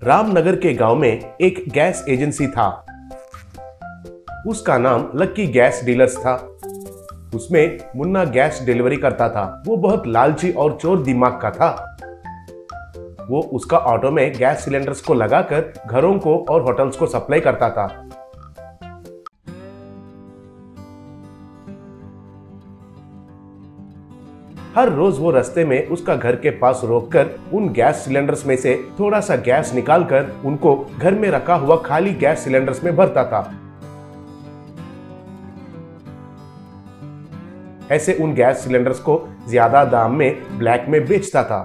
रामनगर के गांव में एक गैस एजेंसी था। उसका नाम लक्की गैस डीलर्स था। उसमें मुन्ना गैस डिलीवरी करता था। वो बहुत लालची और चोर दिमाग का था। वो उसका ऑटो में गैस सिलेंडर्स को लगाकर घरों को और होटल्स को सप्लाई करता था। हर रोज वो रास्ते में उसका घर के पास रोककर उन गैस सिलेंडर्स में से थोड़ा सा गैस निकालकर उनको घर में रखा हुआ खाली गैस सिलेंडर्स में भरता था। ऐसे उन गैस सिलेंडर्स को ज्यादा दाम में ब्लैक में बेचता था।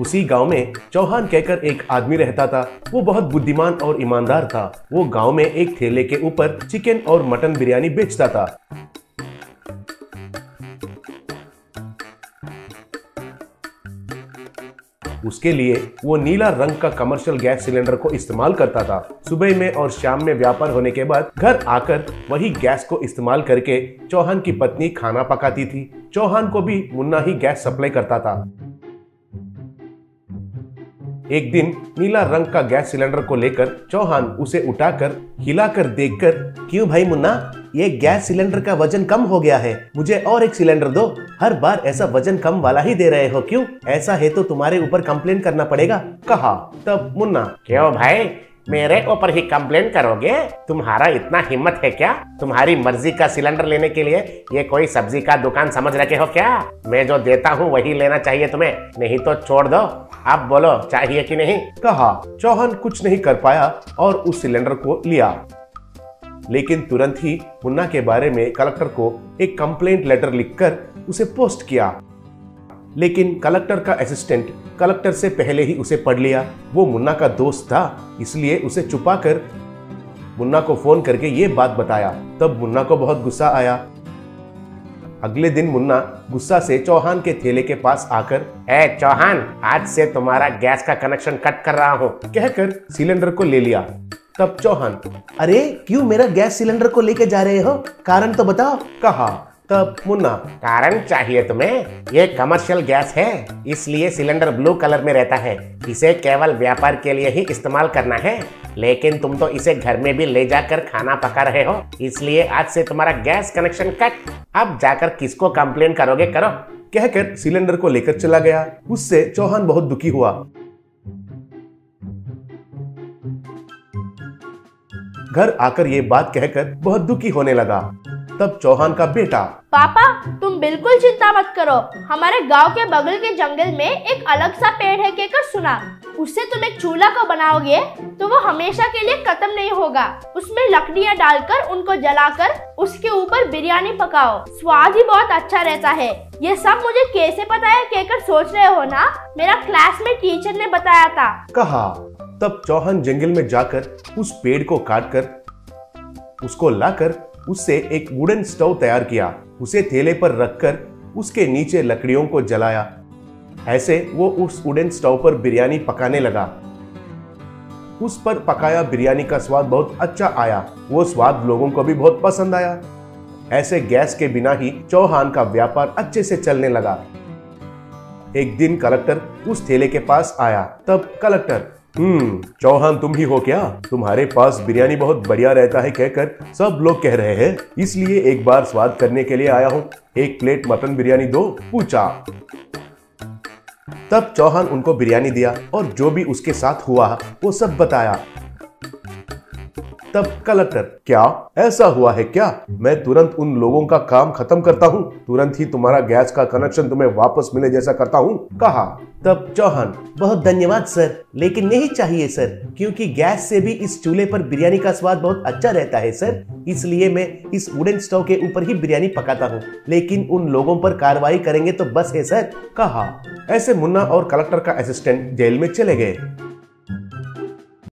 उसी गांव में चौहान कहकर एक आदमी रहता था। वो बहुत बुद्धिमान और ईमानदार था। वो गांव में एक ठेले के ऊपर चिकन और मटन बिरयानी बेचता था। उसके लिए वो नीला रंग का कमर्शियल गैस सिलेंडर को इस्तेमाल करता था। सुबह में और शाम में व्यापार होने के बाद घर आकर वही गैस को इस्तेमाल करके चौहान की पत्नी खाना पकाती थी। चौहान को भी मुन्ना ही गैस सप्लाई करता था। एक दिन नीला रंग का गैस सिलेंडर को लेकर चौहान उसे उठाकर हिलाकर देखकर, क्यों भाई मुन्ना, ये गैस सिलेंडर का वजन कम हो गया है, मुझे और एक सिलेंडर दो। हर बार ऐसा वजन कम वाला ही दे रहे हो, क्यों? ऐसा है तो तुम्हारे ऊपर कंप्लेन करना पड़ेगा, कहा। तब मुन्ना, क्यों भाई, मेरे ऊपर ही कंप्लेन करोगे? तुम्हारा इतना हिम्मत है क्या? तुम्हारी मर्जी का सिलेंडर लेने के लिए ये कोई सब्जी का दुकान समझ रखे हो क्या? मैं जो देता हूँ वही लेना चाहिए तुम्हें, नहीं तो छोड़ दो। अब बोलो, चाहिए कि नहीं, कहा। चौहान कुछ नहीं कर पाया और उस सिलेंडर को लिया, लेकिन तुरंत ही मुन्ना के बारे में कलेक्टर को एक कंप्लेंट लेटर लिखकर उसे पोस्ट किया। लेकिन कलेक्टर का असिस्टेंट कलेक्टर से पहले ही उसे पढ़ लिया। वो मुन्ना का दोस्त था, इसलिए उसे छुपाकर मुन्ना को फोन करके ये बात बताया। तब मुन्ना को बहुत गुस्सा आया। अगले दिन मुन्ना गुस्सा से चौहान के ठेले के पास आकर, ए चौहान, आज से तुम्हारा गैस का कनेक्शन कट कर रहा हूँ, कहकर सिलेंडर को ले लिया। तब चौहान, अरे क्यों मेरा गैस सिलेंडर को लेके जा रहे हो, कारण तो बताओ, कहा। तब मुन्ना, कारण चाहिए तुम्हें? ये कमर्शियल गैस है, इसलिए सिलेंडर ब्लू कलर में रहता है। इसे केवल व्यापार के लिए ही इस्तेमाल करना है, लेकिन तुम तो इसे घर में भी ले जाकर खाना पका रहे हो, इसलिए आज से तुम्हारा गैस कनेक्शन कट। अब जाकर किसको कंप्लेन करोगे, करो, कहकर सिलेंडर को लेकर चला गया। उससे चौहान बहुत दुखी हुआ। घर आकर ये बात कहकर बहुत दुखी होने लगा। तब चौहान का बेटा, पापा तुम बिल्कुल चिंता मत करो, हमारे गांव के बगल के जंगल में एक अलग सा पेड़ है कहकर सुना। उससे तुम एक चूल्हा को बनाओगे तो वो हमेशा के लिए खत्म नहीं होगा। उसमें लकड़ियां डालकर उनको जलाकर उसके ऊपर बिरयानी पकाओ, स्वाद ही बहुत अच्छा रहता है। ये सब मुझे कैसे पता है कहकर सोच रहे हो ना? मेरा क्लास में टीचर ने बताया था, कहा। तब चौहान जंगल में जाकर उस पेड़ को काटकर उसको लाकर उससे एक वुडन स्टोव तैयार किया। उसे थैले पर रखकर उसके नीचे लकड़ियों को जलाया। ऐसे वो उस वुडन स्टोव पर बिरयानी पकाने लगा। उस पर पकाया बिरयानी का स्वाद बहुत अच्छा आया। वो स्वाद लोगों को भी बहुत पसंद आया। ऐसे गैस के बिना ही चौहान का व्यापार अच्छे से चलने लगा। एक दिन कलेक्टर उस ठेले के पास आया। तब कलेक्टर, चौहान तुम ही हो क्या? तुम्हारे पास बिरयानी बहुत बढ़िया रहता है कहकर सब लोग कह रहे हैं, इसलिए एक बार स्वाद करने के लिए आया हूँ। एक प्लेट मटन बिरयानी दो, पूछा। तब चौहान उनको बिरयानी दिया और जो भी उसके साथ हुआ वो सब बताया। तब कलेक्टर, क्या ऐसा हुआ है क्या? मैं तुरंत उन लोगों का काम खत्म करता हूँ, तुरंत ही तुम्हारा गैस का कनेक्शन तुम्हें वापस मिले जैसा करता हूँ, कहा। तब चौहान, बहुत धन्यवाद सर, लेकिन नहीं चाहिए सर, क्योंकि गैस से भी इस चूल्हे पर बिरयानी का स्वाद बहुत अच्छा रहता है सर, इसलिए मैं इस वुडन स्टोव के ऊपर ही बिरयानी पकाता हूँ, लेकिन उन लोगों पर कार्रवाई करेंगे तो बस है सर, कहा। ऐसे मुन्ना और कलेक्टर का असिस्टेंट जेल में चले गए।